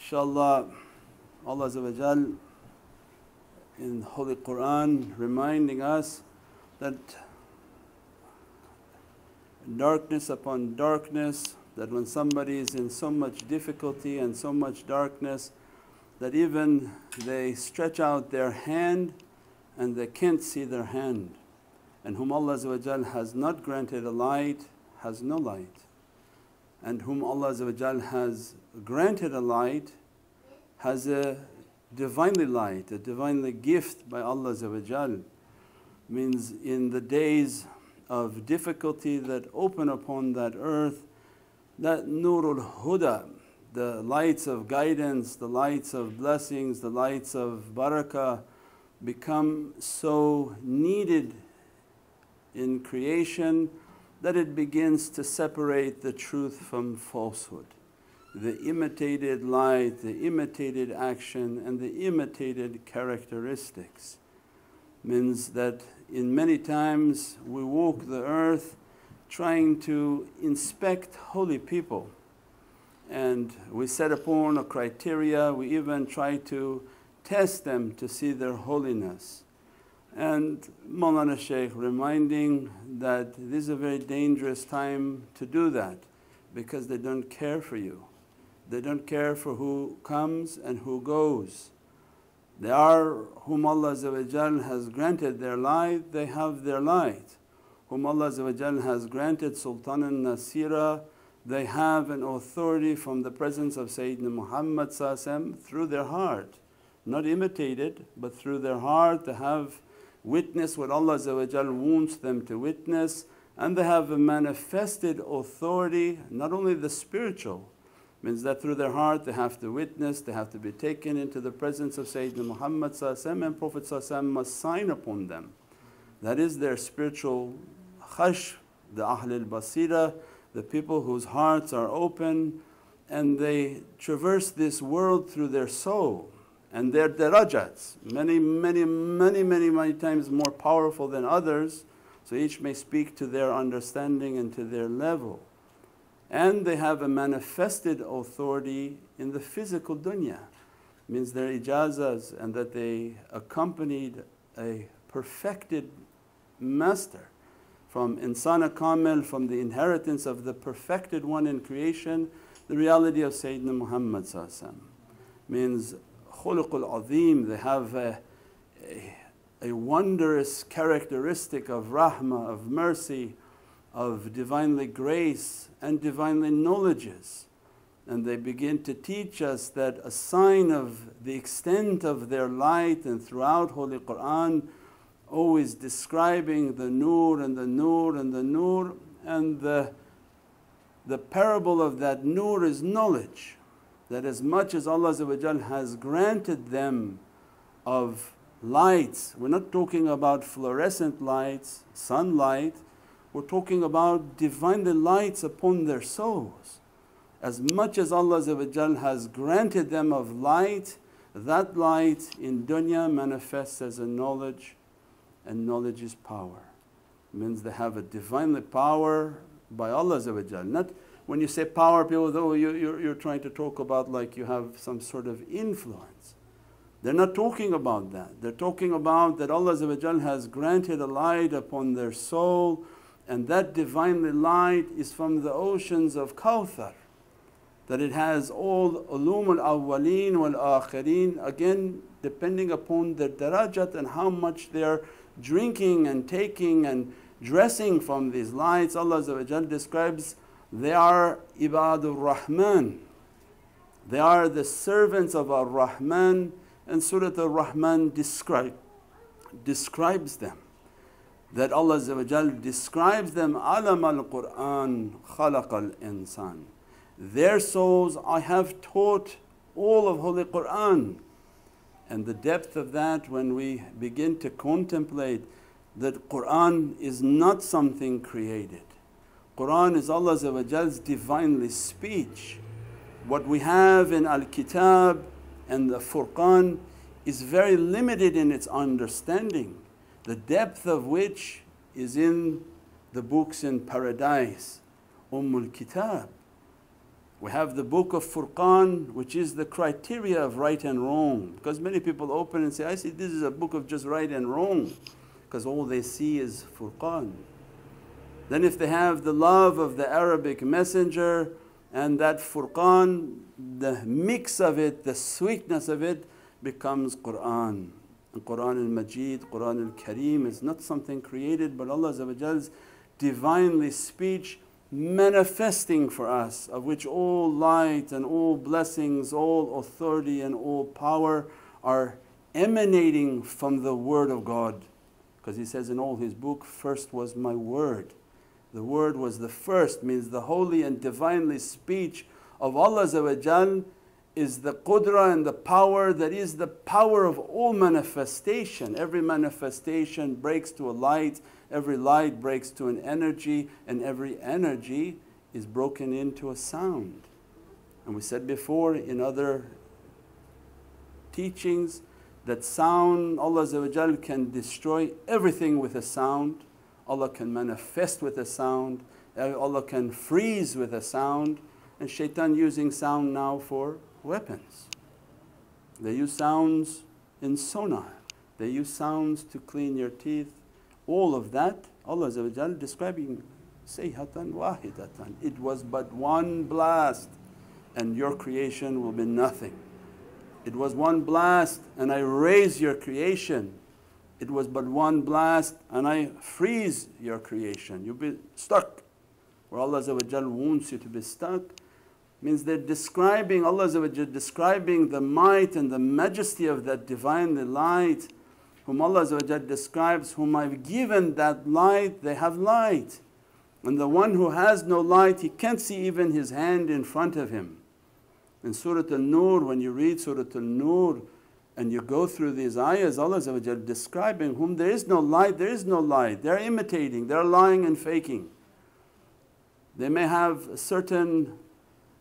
Inshallah, Allah Azza wa Jal in Holy Quran reminding us that darkness upon darkness, that when somebody is in so much difficulty and so much darkness that even they stretch out their hand and they can't see their hand. And whom Allah Azza wa Jal has not granted a light has no light, and whom Allah Azza wa Jal has granted a light has a Divinely light, a Divinely gift by Allah Azza wa Jal. Means in the days of difficulty that open upon that earth, that Nurul Huda, the lights of guidance, the lights of blessings, the lights of Barakah become so needed in creation that it begins to separate the truth from falsehood. The imitated light, the imitated action and the imitated characteristics. Means that in many times we walk the earth trying to inspect holy people, and we set upon a criteria, we even try to test them to see their holiness. And Mawlana Shaykh reminding that this is a very dangerous time to do that, because they don't care for you. They don't care for who comes and who goes. They are whom Allah Azza wa Jal has granted their light, they have their light. Whom Allah Azza wa Jal has granted Sultan Nasira, they have an authority from the presence of Sayyidina Muhammad through their heart. Not imitated, but through their heart they have witnessed what Allah Azza wa Jal wants them to witness, and they have a manifested authority, not only the spiritual, means that through their heart they have to witness, they have to be taken into the presence of Sayyidina Muhammad and Prophet must sign upon them. That is their spiritual khash, the Ahlul Basira, the people whose hearts are open and they traverse this world through their soul, and their darajats, many times more powerful than others, so each may speak to their understanding and to their level. And they have a manifested authority in the physical dunya, means their ijazas, and that they accompanied a perfected master from Insana Kamil, from the inheritance of the perfected one in creation, the reality of Sayyidina Muhammad. Means khuluqul azim, they have a wondrous characteristic of rahmah, of mercy, of Divinely grace and Divinely knowledges. And they begin to teach us that a sign of the extent of their light, and throughout Holy Qur'an always describing the nur and the nur and the nur, and the parable of that nur is knowledge. That as much as Allah Azza wa Jal has granted them of lights, we're not talking about fluorescent lights, sunlight, we're talking about Divinely lights upon their souls. As much as Allah Azza wa Jal has granted them of light, that light in dunya manifests as a knowledge, and knowledge is power. Means they have a Divinely power by Allah Azza wa Jal. Not when you say power, people go, oh, you're trying to talk about like you have some sort of influence. They're not talking about that. They're talking about that Allah Azza wa Jal has granted a light upon their soul, and that Divinely light is from the oceans of Kawthar, that it has all ulum al-awwaleen wal-akhirin, again depending upon their darajat and how much they're drinking and taking and dressing from these lights. Allah Azza wa Jal describes they are ibadur Rahman, they are the servants of Ar-Rahman, and Surah Ar-Rahman describes them. That Allah Azza wa Jal describes them, alam al-Qur'an khalaqal insan. Their souls I have taught all of Holy Qur'an. And the depth of that, when we begin to contemplate that Qur'an is not something created. Qur'an is Allah Azza wa Jal's Divinely speech. What we have in Al-Kitab and the Furqan is very limited in its understanding, the depth of which is in the books in paradise, Ummul Kitab. We have the book of Furqan, which is the criteria of right and wrong, because many people open and say, I see this is a book of just right and wrong, because all they see is Furqan. Then if they have the love of the Arabic messenger and that Furqan, the mix of it, the sweetness of it becomes Qur'an. And Qur'an al-Majid, Qur'an al-Kareem is not something created but Allah's divinely speech manifesting for us, of which all light and all blessings, all authority and all power are emanating from the Word of God. Because He says in all His book, first was my Word. The Word was the first, means the holy and divinely speech of Allah is the qudra and the power that is the power of all manifestation. Every manifestation breaks to a light, every light breaks to an energy, and every energy is broken into a sound. And we said before in other teachings that sound, Allah can destroy everything with a sound. Allah can manifest with a sound, Allah can freeze with a sound, and shaitan using sound now for weapons. They use sounds in sonar, they use sounds to clean your teeth. All of that Allah describing sayhatan wahidatan, it was but one blast and your creation will be nothing. It was one blast and I raise your creation. It was but one blast and I freeze your creation. You'll be stuck. Where Allah wants you to be stuck means they're describing, Allah describing the might and the majesty of that Divinely light, whom Allah describes, whom I've given that light, they have light. And the one who has no light, he can't see even his hand in front of him. In Surah Al-Nur, when you read Surah Al-Nur and you go through these ayahs, Allah describing whom there is no light, there is no light. They're imitating, they're lying and faking. They may have certain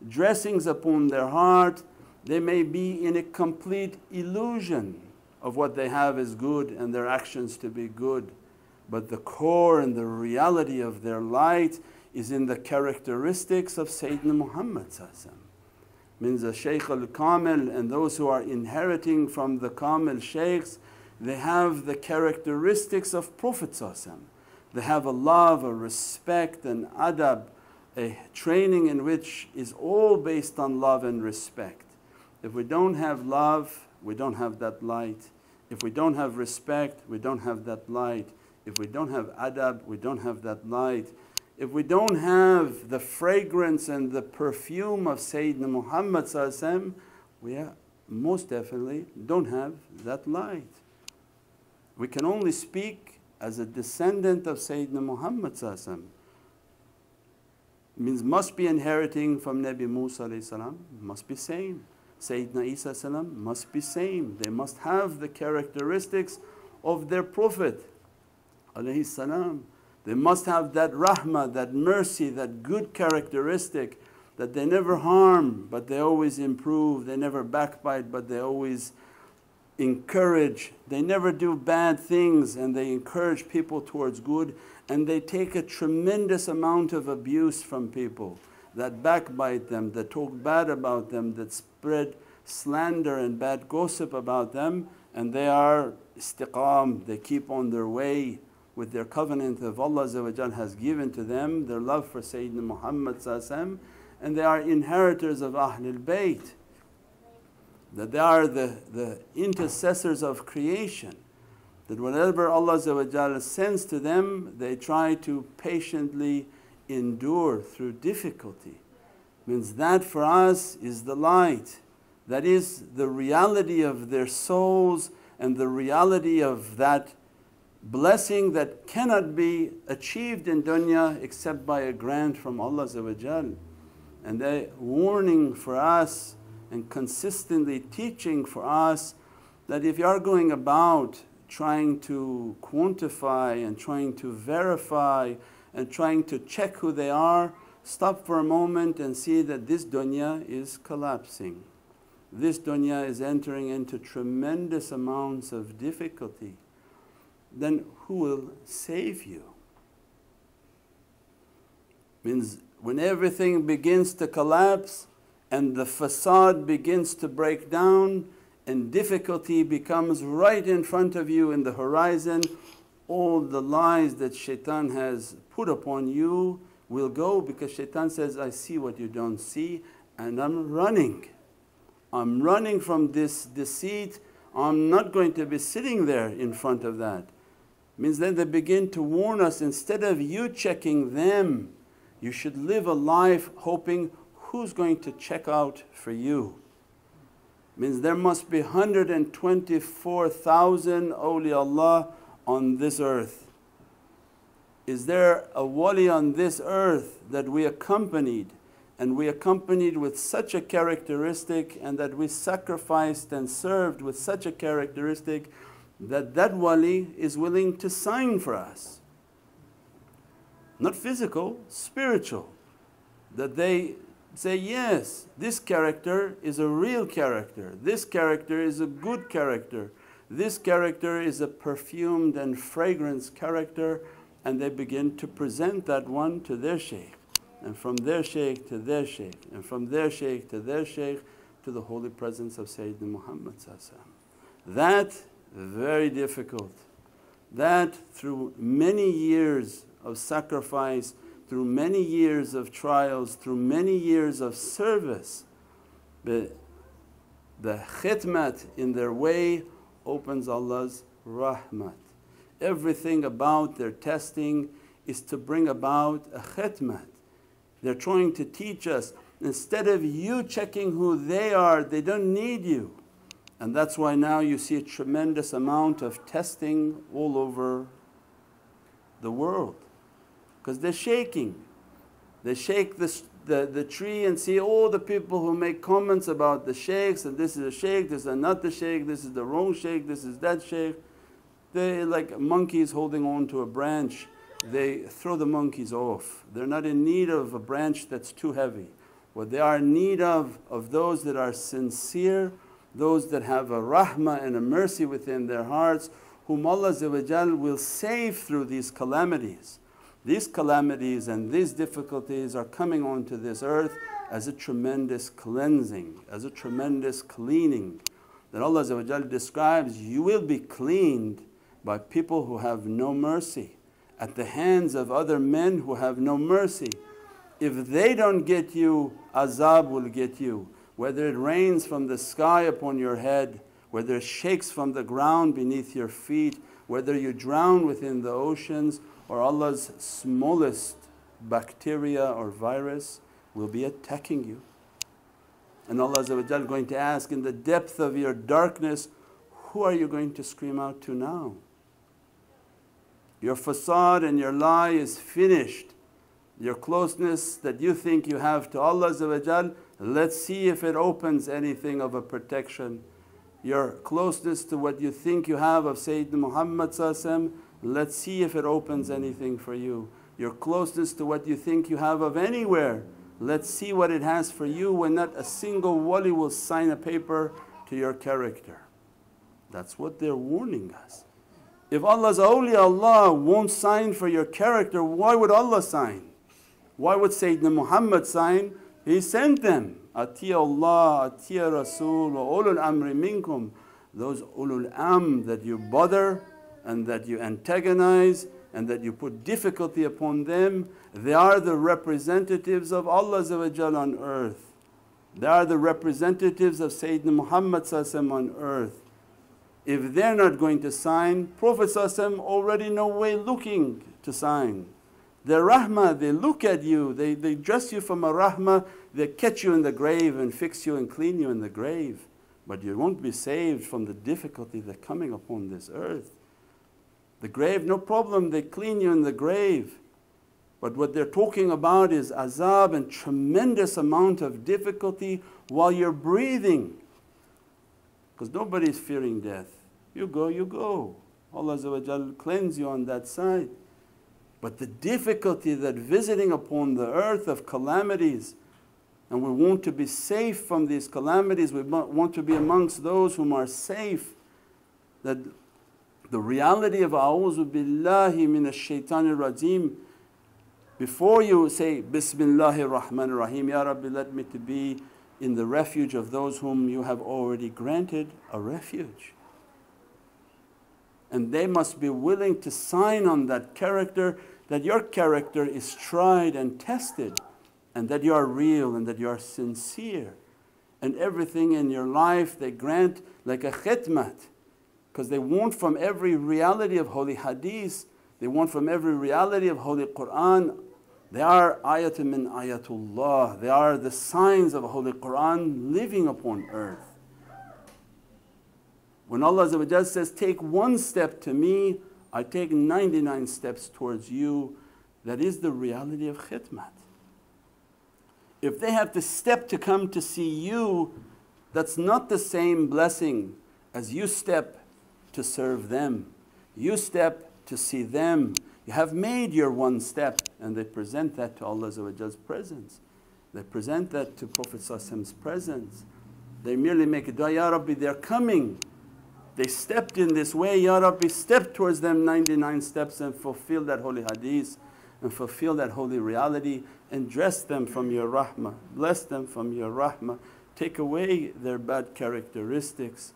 dressings upon their heart, they may be in a complete illusion of what they have is good and their actions to be good. But the core and the reality of their light is in the characteristics of Sayyidina Muhammad. Means the Shaykh Kamil and those who are inheriting from the Kamil Shaykhs, they have the characteristics of Prophet. They have a love, a respect, an adab, a training in which is all based on love and respect. If we don't have love, we don't have that light. If we don't have respect, we don't have that light. If we don't have adab, we don't have that light. If we don't have the fragrance and the perfume of Sayyidina Muhammad, we most definitely don't have that light. We can only speak as a descendant of Sayyidina Muhammad, means must be inheriting from Nabi Musa, must be same. Sayyidina Isa must be same. They must have the characteristics of their Prophet. They must have that rahmah, that mercy, that good characteristic, that they never harm but they always improve, they never backbite but they always encourage, they never do bad things and they encourage people towards good, and they take a tremendous amount of abuse from people that backbite them, that talk bad about them, that spread slander and bad gossip about them, and they are istiqam, they keep on their way with their covenant of Allah has given to them, their love for Sayyidina Muhammad, and they are inheritors of Ahlul Bayt, that they are the intercessors of creation, that whatever Allah sends to them they try to patiently endure through difficulty. Means that for us is the light, that is the reality of their souls and the reality of that blessing that cannot be achieved in dunya except by a grant from Allah. And they warning for us and consistently teaching for us that if you are going about trying to quantify and trying to verify and trying to check who they are, stop for a moment and see that this dunya is collapsing. This dunya is entering into tremendous amounts of difficulty. Then who will save you? Means when everything begins to collapse, and the facade begins to break down and difficulty becomes right in front of you in the horizon, all the lies that shaitan has put upon you will go, because shaitan says, I see what you don't see and I'm running. I'm running from this deceit. I'm not going to be sitting there in front of that. Means then they begin to warn us, instead of you checking them, you should live a life hoping who's going to check out for you. Means there must be 124,000 awliyaullah on this earth. Is there a wali on this earth that we accompanied, and we accompanied with such a characteristic, and that we sacrificed and served with such a characteristic that that wali is willing to sign for us? Not physical, spiritual. That they say, yes, this character is a real character, this character is a good character, this character is a perfumed and fragrance character, and they begin to present that one to their shaykh, and from their shaykh to their shaykh, and from their shaykh to their shaykh, to the holy presence of Sayyidina Muhammad. That very difficult. That through many years of sacrifice, through many years of trials, through many years of service, the khedmat in their way opens Allah's rahmat. Everything about their testing is to bring about a khedmat. They're trying to teach us, instead of you checking who they are, they don't need you. And that's why now you see a tremendous amount of testing all over the world, because they're shaking. They shake the tree and see all the people who make comments about the shaykhs, and this is a shaykh, this is not the shaykh, this is the wrong shaykh, this is that shaykh. They're like monkeys holding on to a branch. They throw the monkeys off. They're not in need of a branch that's too heavy. What they are in need of those that are sincere, those that have a rahmah and a mercy within their hearts, whom Allah will save through these calamities. These calamities and these difficulties are coming onto this earth as a tremendous cleansing, as a tremendous cleaning. That Allah describes, you will be cleaned by people who have no mercy, at the hands of other men who have no mercy. If they don't get you, azab will get you. Whether it rains from the sky upon your head, whether it shakes from the ground beneath your feet, whether you drown within the oceans, or Allah's smallest bacteria or virus will be attacking you. And Allah is going to ask, in the depth of your darkness, who are you going to scream out to now? Your facade and your lie is finished. Your closeness that you think you have to Allah, let's see if it opens anything of a protection. Your closeness to what you think you have of Sayyidina Muhammad, let's see if it opens anything for you. Your closeness to what you think you have of anywhere, let's see what it has for you, when not a single wali will sign a paper to your character. That's what they're warning us. If Allah's awliyaullah won't sign for your character, why would Allah sign? Why would Sayyidina Muhammad sign? He sent them. Atiya Allah, Atiya Rasul, wa ulul amri minkum. Those ulul am that you bother and that you antagonize and that you put difficulty upon them, they are the representatives of Allah on earth. They are the representatives of Sayyidina Muhammad on earth. If they're not going to sign, Prophet already no way looking to sign. Their rahmah, they look at you, they dress you from a rahmah, they catch you in the grave and fix you and clean you in the grave. But you won't be saved from the difficulty that's coming upon this earth. The grave, no problem, they clean you in the grave. But what they're talking about is azab and tremendous amount of difficulty while you're breathing. Because nobody's fearing death. You go, you go. Allah cleanse you on that side. But the difficulty that visiting upon the earth of calamities, and we want to be safe from these calamities, we want to be amongst those whom are safe. That the reality of a'udhu billahi minash shaitanir rajeem, before you say Bismillahir Rahmanir Rahim, Ya Rabbi let me to be in the refuge of those whom you have already granted a refuge. And they must be willing to sign on that character, that your character is tried and tested, and that you are real and that you are sincere. And everything in your life they grant like a khedmat, because they want from every reality of holy hadith, they want from every reality of holy Qur'an. They are ayatun min ayatullah, they are the signs of holy Qur'an living upon earth. When Allah says, take one step to me, I take 99 steps towards you, that is the reality of khidmat. If they have to step to come to see you, that's not the same blessing as you step to serve them. You step to see them. You have made your one step, and they present that to Allah's presence. They present that to Prophet's presence. They merely make a dua, Ya Rabbi, they're coming. They stepped in this way, Ya Rabbi, step towards them 99 steps and fulfill that holy hadith and fulfill that holy reality, and dress them from your rahmah, bless them from your rahmah, take away their bad characteristics.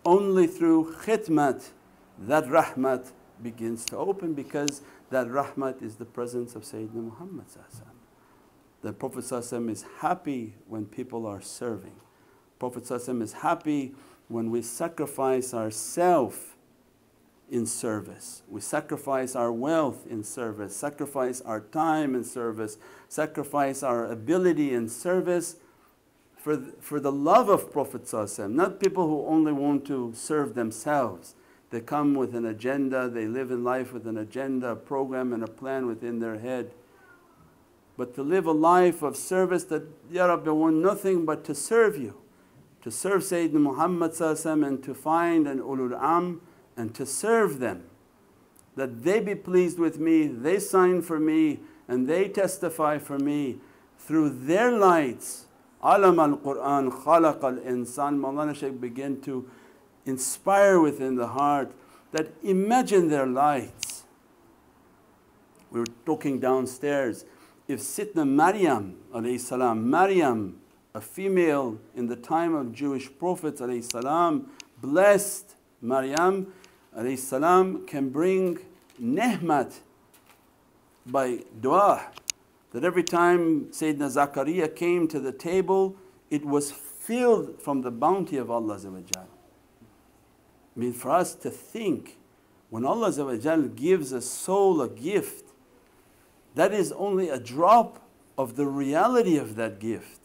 Only through khidmat that rahmat begins to open, because that rahmat is the presence of Sayyidina Muhammad. The Prophet is happy when people are serving. Prophet is happy when we sacrifice ourselves in service, we sacrifice our wealth in service, sacrifice our time in service, sacrifice our ability in service for the love of Prophet, not people who only want to serve themselves. They come with an agenda, they live in life with an agenda, a program and a plan within their head. But to live a life of service that, Ya Rabbi, I want nothing but to serve you, to serve Sayyidina Muhammad and to find an ulul am and to serve them, that they be pleased with me, they sign for me and they testify for me through their lights. Alam al-Qur'an, khalaq al-insan. Mawlana Shaykh began to inspire within the heart that imagine their lights. We were talking downstairs, if Sitna Maryam alayhi salam, Maryam, a female in the time of Jewish prophets alayhi salam, blessed Maryam alayhi salam, can bring nehmat by dua, that every time Sayyidina Zakaria came to the table, it was filled from the bounty of Allah. I mean, for us to think, when Allah gives a soul a gift, that is only a drop of the reality of that gift.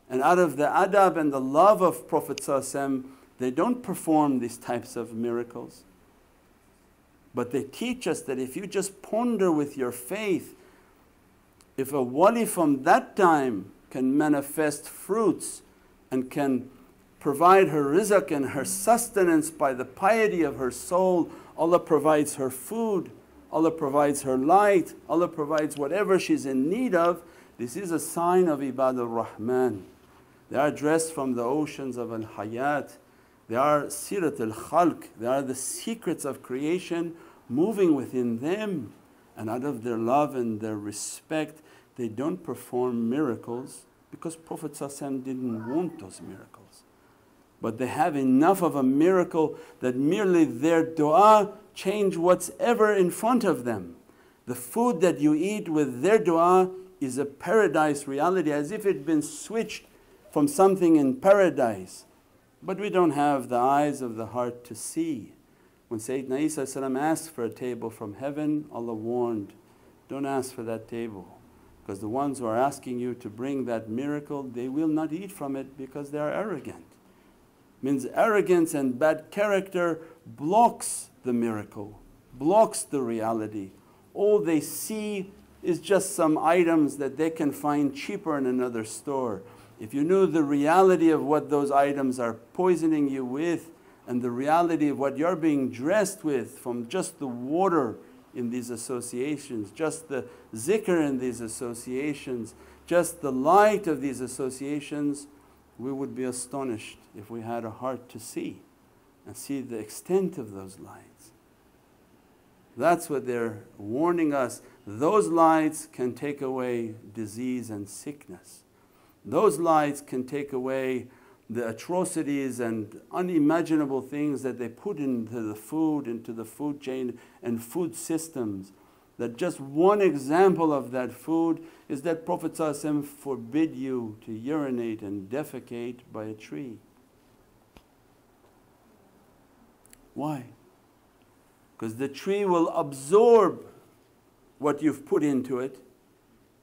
And out of the adab and the love of Prophet they don't perform these types of miracles. But they teach us that if you just ponder with your faith, if a wali from that time can manifest fruits and can provide her rizq and her sustenance by the piety of her soul, Allah provides her food, Allah provides her light, Allah provides whatever she's in need of. This is a sign of Ibadur Rahman. They are dressed from the oceans of al-hayat. They are sirat al-khalq, they are the secrets of creation moving within them. And out of their love and their respect, they don't perform miracles because Prophet didn't want those miracles. But they have enough of a miracle that merely their dua change what's ever in front of them. The food that you eat with their dua is a paradise reality, as if it had been switched from something in paradise. But we don't have the eyes of the heart to see. When Sayyidina Isa asked for a table from heaven, Allah warned, don't ask for that table, because the ones who are asking you to bring that miracle, they will not eat from it because they are arrogant. Means arrogance and bad character blocks the miracle, blocks the reality. All they see is just some items that they can find cheaper in another store. If you knew the reality of what those items are poisoning you with, and the reality of what you're being dressed with from just the water in these associations, just the zikr in these associations, just the light of these associations, we would be astonished if we had a heart to see and see the extent of those lights. That's what they're warning us. Those lights can take away disease and sickness. Those lights can take away the atrocities and unimaginable things that they put into the food chain and food systems. That just one example of that food is that Prophet ﷺ forbid you to urinate and defecate by a tree. Why? Because the tree will absorb what you've put into it.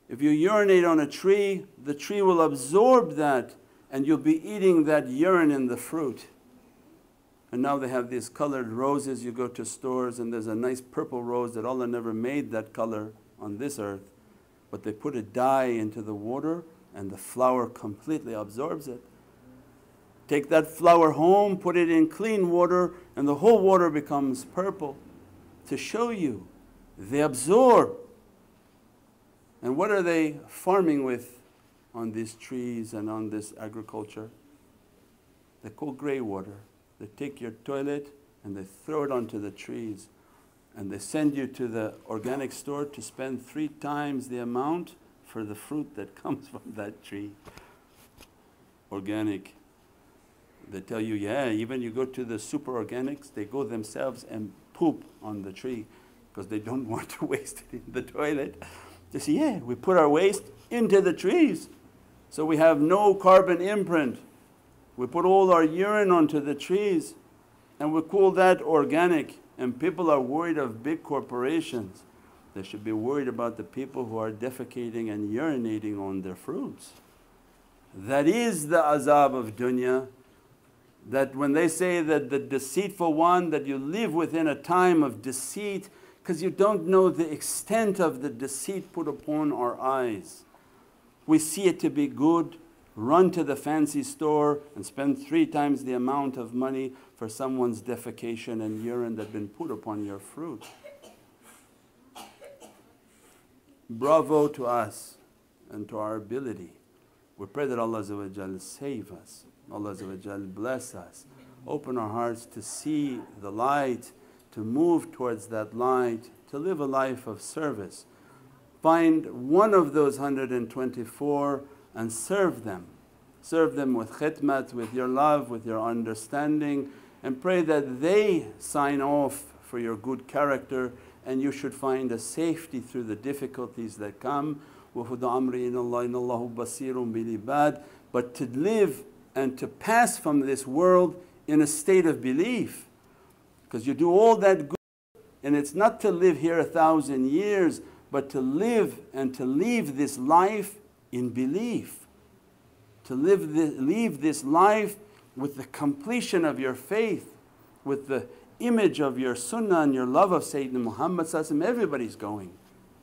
If you urinate on a tree, the tree will absorb that and you'll be eating that urine in the fruit. And now they have these colored roses, you go to stores and there's a nice purple rose that Allah never made that color on this earth, but they put a dye into the water and the flower completely absorbs it. Take that flower home, put it in clean water and the whole water becomes purple, to show you they absorb. And what are they farming with on these trees and on this agriculture? They call grey water. They take your toilet and they throw it onto the trees and they send you to the organic store to spend 3 times the amount for the fruit that comes from that tree. Organic. They tell you, yeah, even you go to the super organics, they go themselves and poop on the tree because they don't want to waste it in the toilet. They say, yeah, we put our waste into the trees so we have no carbon imprint. We put all our urine onto the trees and we call that organic. And people are worried of big corporations. They should be worried about the people who are defecating and urinating on their fruits. That is the azab of dunya. That when they say that the deceitful one, that you live within a time of deceit, because you don't know the extent of the deceit put upon our eyes. We see it to be good, run to the fancy store and spend 3 times the amount of money for someone's defecation and urine that been put upon your fruit. Bravo to us and to our ability. We pray that Allah save us, Allah bless us, open our hearts to see the light, to move towards that light, to live a life of service. Find one of those 124 and serve them. Serve them with khedmat, with your love, with your understanding, and pray that they sign off for your good character and you should find a safety through the difficulties that come. وَخُذْ أَمْرِي إِنَّ اللَّهَ إِنَّ اللَّهُ بَصِيرٌ بِالْعِبَادِ. But to live and to pass from this world in a state of belief, because you do all that good and it's not to live here 1,000 years, but to live and to leave this life in belief. To leave this life with the completion of your faith, with the image of your sunnah and your love of Sayyidina Muhammad. Everybody's going.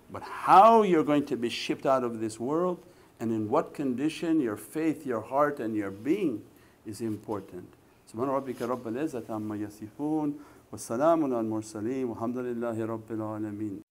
But how you're going to be shipped out of this world and in what condition, your faith, your heart and your being is important. Subhana rabbika rabbil izzati amma yasifun wa salamun al mursaleen walhamdulillahi rabbil alameen.